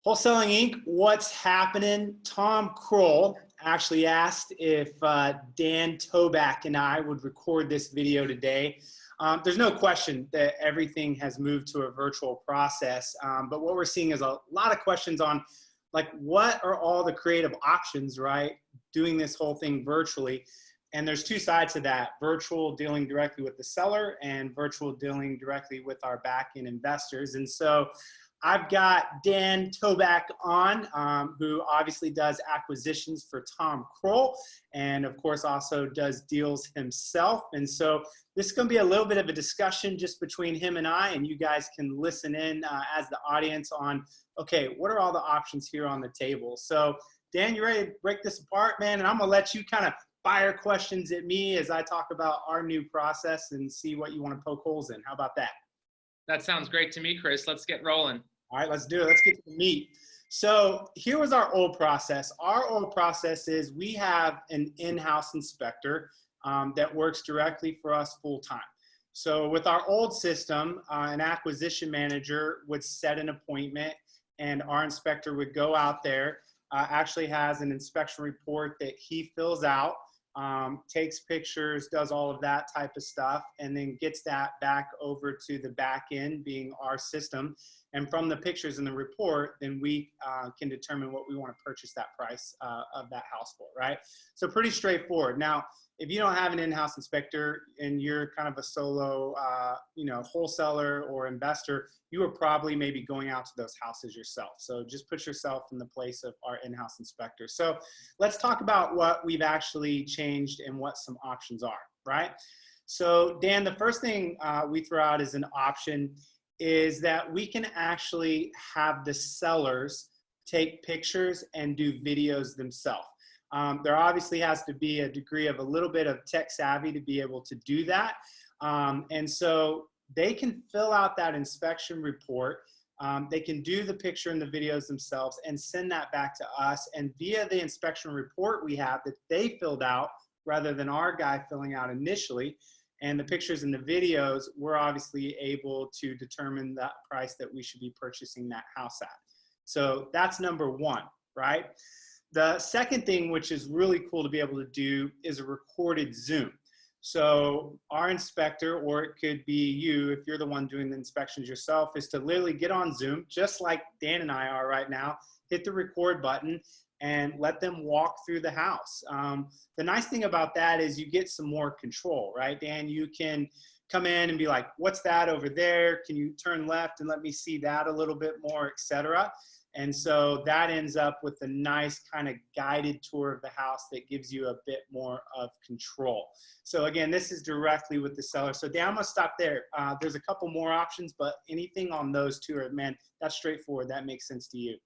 Wholesaling Inc., what's happening? Tom Kroll actually asked if Dan Toback and I would record this video today. There's no question that everything has moved to a virtual process, but what we're seeing is a lot of questions on like what are all the creative options, right? Doing this whole thing virtually. And there's two sides to that: virtual dealing directly with the seller and virtual dealing directly with our back-end investors. And so I've got Dan Toback on, who obviously does acquisitions for Tom Kroll, and of course also does deals himself. And so this is going to be a little bit of a discussion just between him and I, and you guys can listen in as the audience on, okay, what are all the options here on the table? So Dan, you ready to break this apart, man? And I'm going to let you kind of fire questions at me as I talk about our new process and see what you want to poke holes in. How about that? That sounds great to me, Chris. Let's get rolling. All right, let's do it. Let's get to the meat. So here was our old process. Our old process is we have an in-house inspector that works directly for us full-time. So with our old system, an acquisition manager would set an appointment and our inspector would go out there, actually has an inspection report that he fills out, takes pictures, does all of that type of stuff, and then gets that back over to the back end, being our system. And from the pictures in the report, then we can determine what we want to purchase that price of that house for, right? So pretty straightforward. Now, if you don't have an in-house inspector and you're kind of a solo, wholesaler or investor, you are probably maybe going out to those houses yourself. So just put yourself in the place of our in-house inspector. So let's talk about what we've actually changed and what some options are, right? So Dan, the first thing we throw out as an option is that we can actually have the sellers take pictures and do videos themselves. There obviously has to be a degree of a little bit of tech savvy to be able to do that. And so they can fill out that inspection report. They can do the picture and the videos themselves and send that back to us. And via the inspection report we have that they filled out rather than our guy filling out initially, and the pictures and the videos, we're obviously able to determine the price that we should be purchasing that house at. So that's number one, right? The second thing, which is really cool to be able to do, is a recorded Zoom. So our inspector, or it could be you, if you're the one doing the inspections yourself, is to literally get on Zoom, just like Dan and I are right now, hit the record button, and let them walk through the house. The nice thing about that is you get some more control, right, Dan? You can come in and be like, what's that over there? Can you turn left and let me see that a little bit more, etc. And so that ends up with a nice kind of guided tour of the house that gives you a bit more of control. So again, this is directly with the seller. So Dan, I'm gonna stop there. There's a couple more options, but anything on those two are, man, that's straightforward. That makes sense to you.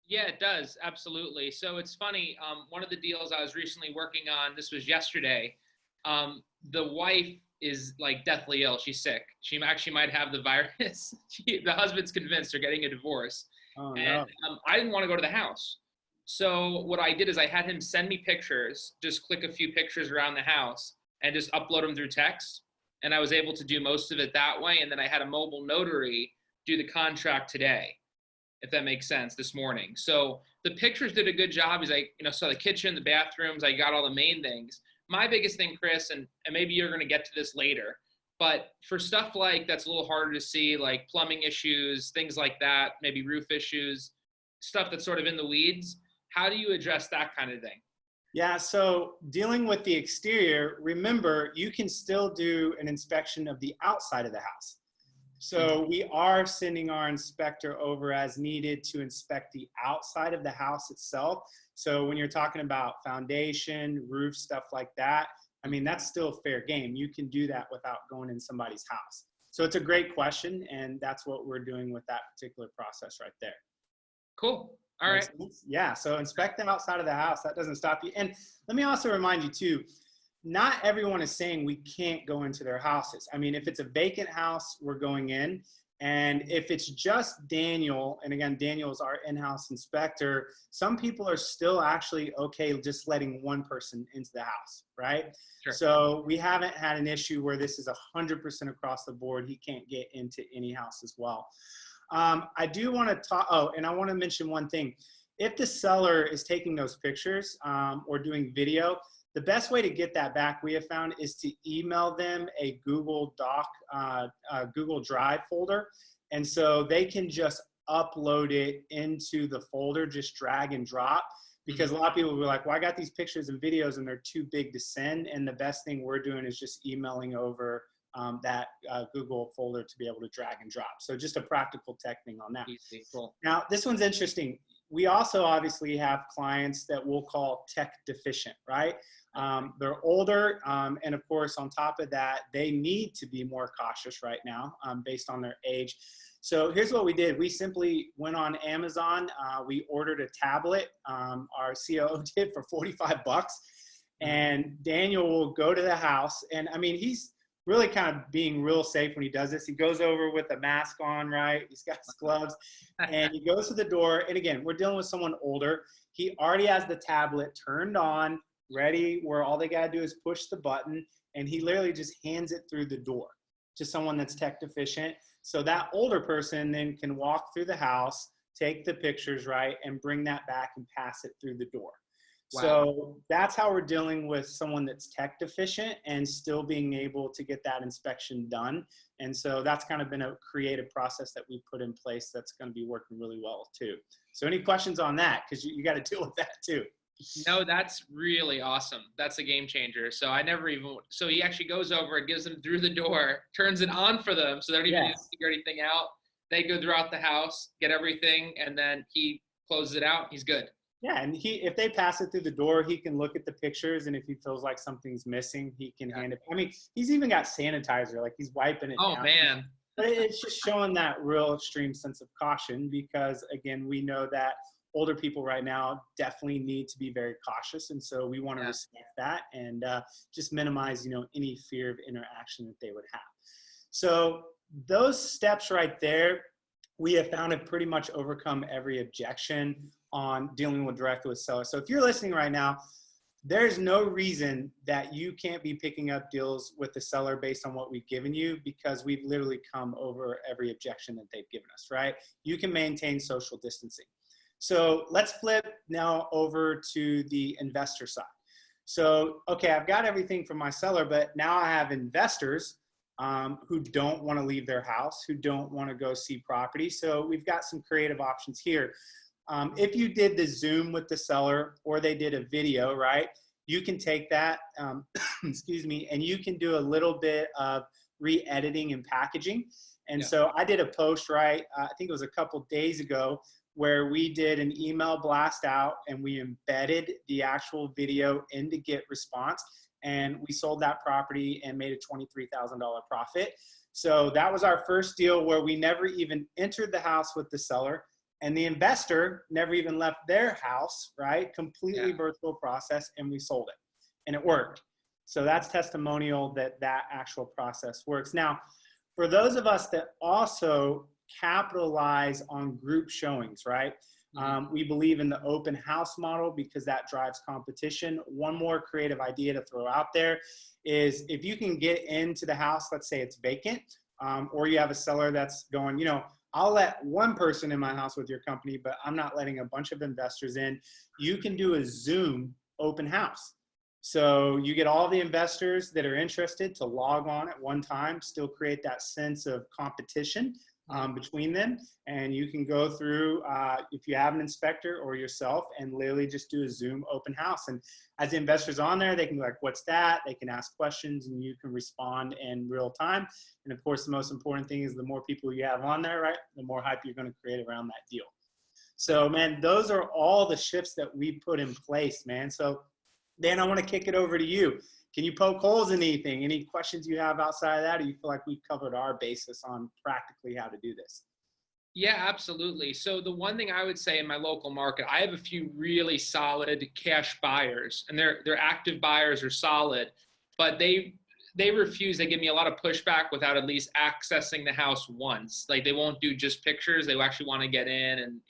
Yeah, it does. Absolutely. So it's funny. One of the deals I was recently working on, this was yesterday. The wife is like deathly ill. She's sick. She actually might have the virus. The husband's convinced they're getting a divorce. Oh, And no. I didn't want to go to the house. So what I did is I had him send me pictures, just click a few pictures around the house and just upload them through text. And I was able to do most of it that way. And then I had a mobile notary do the contract today, if that makes sense, this morning. So the pictures did a good job. Is I saw the kitchen, the bathrooms, I got all the main things. My biggest thing, Chris, and maybe you're going to get to this later, but for stuff like that's a little harder to see, like plumbing issues, things like that, maybe roof issues, stuff that's sort of in the weeds, how do you address that kind of thing? Yeah, so dealing with the exterior, remember, you can still do an inspection of the outside of the house. So we are sending our inspector over as needed to inspect the outside of the house itself. So when you're talking about foundation, roof, stuff like that, I mean, that's still fair game. You can do that without going in somebody's house. So it's a great question, and that's what we're doing with that particular process right there. Cool. All right. Yeah, so inspect the outside of the house. That doesn't stop you. And let me also remind you too, not everyone is saying we can't go into their houses. I mean, if it's a vacant house, we're going in. And if it's just Daniel, and again, Daniel is our in-house inspector, some people are still actually okay just letting one person into the house, right? Sure. So we haven't had an issue where this is 100% across the board. He can't get into any house as well. I do want to talk, oh, and I want to mention one thing. If the seller is taking those pictures or doing video, the best way to get that back, we have found, is to email them a Google Doc, Google Drive folder. And so they can just upload it into the folder, just drag and drop. Because a lot of people will be like, well, I got these pictures and videos and they're too big to send. And the best thing we're doing is just emailing over that Google folder to be able to drag and drop. So just a practical tech thing on that. Easy. Cool. Now, this one's interesting. We also obviously have clients that we'll call tech deficient, right? They're older. And of course, on top of that, they need to be more cautious right now based on their age. So here's what we did. We simply went on Amazon. We ordered a tablet. Our COO did for 45 bucks. And Daniel will go to the house. And I mean, he's really kind of being real safe when he does this. He goes over with a mask on, right? He's got his gloves and he goes to the door. And again, we're dealing with someone older. He already has the tablet turned on, ready, where all they got to do is push the button. And he literally just hands it through the door to someone that's tech deficient. So that older person then can walk through the house, take the pictures, right, and bring that back and pass it through the door. Wow. So that's how we're dealing with someone that's tech deficient and still being able to get that inspection done. And so that's kind of been a creative process that we put in place that's going to be working really well too. So any questions on that? Because you got to deal with that too. No, that's really awesome. That's a game changer. So so he actually goes over and gives them through the door, turns it on for them so they don't even need to figure anything out. They go throughout the house, get everything, and then he closes it out. He's good. Yeah, and if they pass it through the door, he can look at the pictures, and if he feels like something's missing, he can hand it. I mean, he's even got sanitizer, like he's wiping it down. Oh, man. But it's just showing that real extreme sense of caution because, again, we know that older people right now definitely need to be very cautious, and so we want to respect that and just minimize, any fear of interaction that they would have. So those steps right there, we have found have pretty much overcome every objection on dealing directly with sellers. So if you're listening right now, there's no reason that you can't be picking up deals with the seller based on what we've given you because we've literally come over every objection that they've given us, right? You can maintain social distancing. So let's flip now over to the investor side. So, okay, I've got everything from my seller, but now I have investors who don't want to leave their house, who don't want to go see property. So we've got some creative options here. If you did the Zoom with the seller or they did a video, right, you can take that, excuse me, and you can do a little bit of re-editing and packaging. And so I did a post, right, I think it was a couple days ago, where we did an email blast out and we embedded the actual video into GetResponse. And we sold that property and made a $23,000 profit. So that was our first deal where we never even entered the house with the seller. And the investor never even left their house, right? Completely virtual process, and we sold it. And it worked. So that's testimonial that that actual process works. Now, for those of us that also capitalize on group showings, right? We believe in the open house model because that drives competition. One more creative idea to throw out there is if you can get into the house, let's say it's vacant, or you have a seller that's going, I'll let one person in my house with your company, but I'm not letting a bunch of investors in. You can do a Zoom open house. So you get all the investors that are interested to log on at one time, still create that sense of competition between them. And you can go through, if you have an inspector or yourself, and literally just do a Zoom open house. And as the investors on there, they can be like, what's that? They can ask questions and you can respond in real time. And of course, the most important thing is the more people you have on there, right, the more hype you're going to create around that deal. So, man, those are all the shifts that we put in place, man. So, Dan, I want to kick it over to you. Can you poke holes in anything? Any questions you have outside of that? Or you feel like we've covered our basis on practically how to do this? Yeah, absolutely. So the one thing I would say in my local market, I have a few really solid cash buyers, and their active buyers are solid, but they refuse. They give me a lot of pushback without at least accessing the house once. Like they won't do just pictures. They actually want to get in, and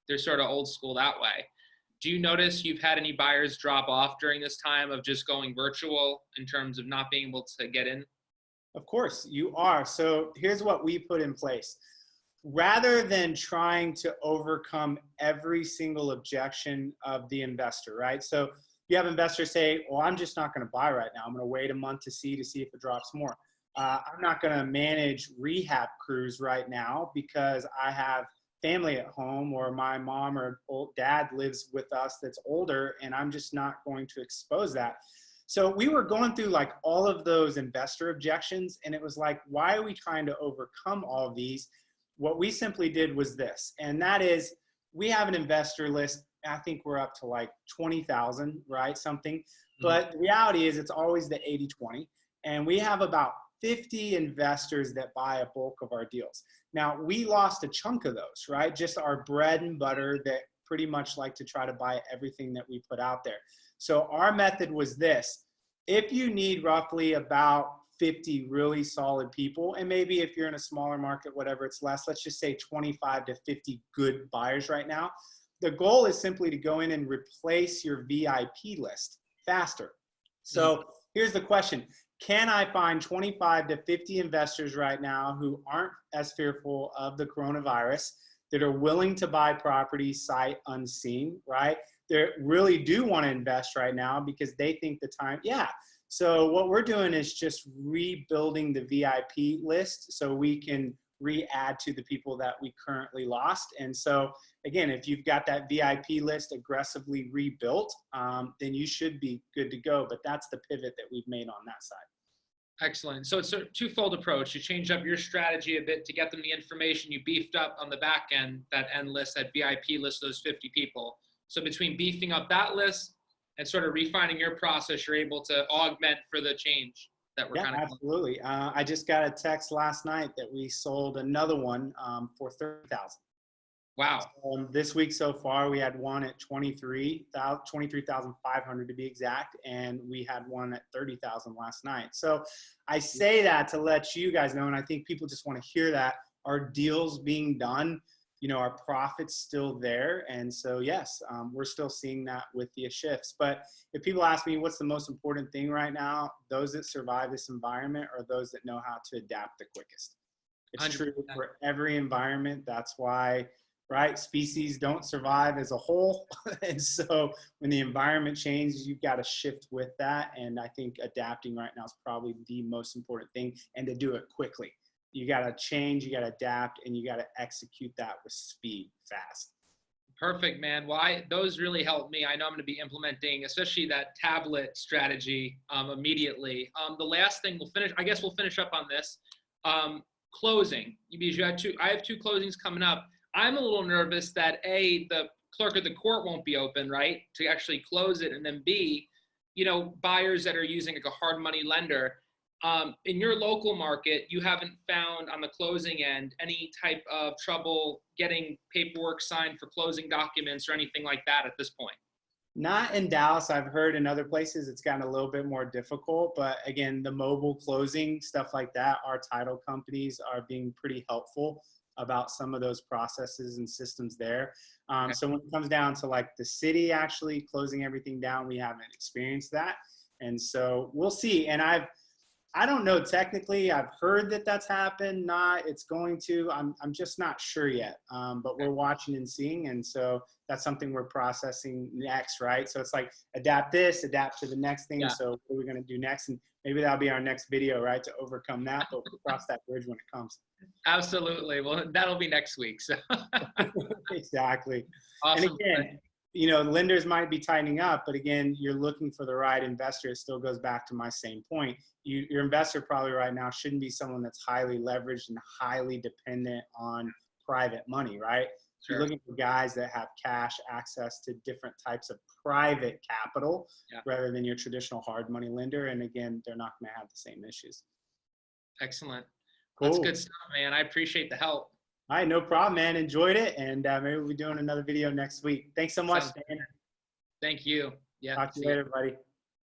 they're sort of old school that way. Do you notice you've had any buyers drop off during this time of just going virtual in terms of not being able to get in? Of course, you are. So here's what we put in place. rather than trying to overcome every single objection of the investor, right? So you have investors say, well, I'm just not going to buy right now. I'm going to wait a month to see if it drops more. I'm not going to manage rehab crews right now because I have family at home, or my mom or dad lives with us that's older, and I'm just not going to expose that. So we were going through like all of those investor objections, and it was like, why are we trying to overcome all of these? What we simply did was this, and that is we have an investor list. I think we're up to like 20,000, right? Something. But the reality is it's always the 80-20. And we have about 50 investors that buy a bulk of our deals. Now, we lost a chunk of those, right? Just our bread and butter that pretty much like to try to buy everything that we put out there. So our method was this. If you need roughly about 50 really solid people, and maybe if you're in a smaller market, whatever, it's less, let's just say 25 to 50 good buyers right now. The goal is simply to go in and replace your VIP list faster. So here's the question. Can I find 25 to 50 investors right now who aren't as fearful of the coronavirus, that are willing to buy property sight unseen, right? They really do want to invest right now because they think the time, yeah. So what we're doing is just rebuilding the VIP list so we can re-add to the people that we currently lost. And so again, if you've got that VIP list aggressively rebuilt, then you should be good to go. But that's the pivot that we've made on that side. Excellent. So it's a twofold approach. You changed up your strategy a bit to get them the information. You beefed up on the back end, that end list, that VIP list, those 50 people. So between beefing up that list and sort of refining your process, you're able to augment for the change that we're kind of. Absolutely. I just got a text last night that we sold another one for 30,000. Wow. This week so far, we had one at 23,500 to be exact, and we had one at 30,000 last night. So I say that to let you guys know, and I think people just want to hear that our deals being done, you know, our profit's still there. And so, yes, we're still seeing that with the shifts. But if people ask me what's the most important thing right now, those that survive this environment are those that know how to adapt the quickest. It's 100%. True for every environment. That's why, right, species don't survive as a whole. And so when the environment changes, you've got to shift with that. And I think adapting right now is probably the most important thing, and to do it quickly. You got to change, you got to adapt, and you got to execute that with speed, fast. Perfect, man. Well, those really helped me. I know I'm going to be implementing, especially that tablet strategy immediately. The last thing we'll finish up on this. Closing. Because I have two closings coming up. I'm a little nervous that A, the clerk of the court won't be open, right, to actually close it. And then B, you know, buyers that are using like a hard money lender. In your local market, you haven't found on the closing end any type of trouble getting paperwork signed for closing documents or anything like that at this point? Not in Dallas. I've heard in other places it's gotten a little bit more difficult, but again, the mobile closing, stuff like that, our title companies are being pretty helpful about some of those processes and systems there. Okay. So when it comes down to like the city actually closing everything down, we haven't experienced that. And so we'll see. And I don't know technically. I've heard that that's happened. It's going to. I'm just not sure yet. But we're watching and seeing, and so that's something we're processing next, right? So it's like adapt this, adapt to the next thing. Yeah. So what are we going to do next? And maybe that'll be our next video, right, to overcome that. But we'll cross that bridge when it comes. Absolutely. Well, that'll be next week. So exactly. Awesome. And again, you know, lenders might be tightening up, but again, you're looking for the right investor. It still goes back to my same point. Your investor probably right now shouldn't be someone that's highly leveraged and highly dependent on private money, right? Sure. You're looking for guys that have cash access to different types of private capital, yeah, rather than your traditional hard money lender. And again, they're not going to have the same issues. Excellent. Cool. That's good stuff, man. I appreciate the help. All right, no problem, man. Enjoyed it, and maybe we'll be doing another video next week. Thanks so much, Dan. Thank you. Yeah. Talk to you later, buddy.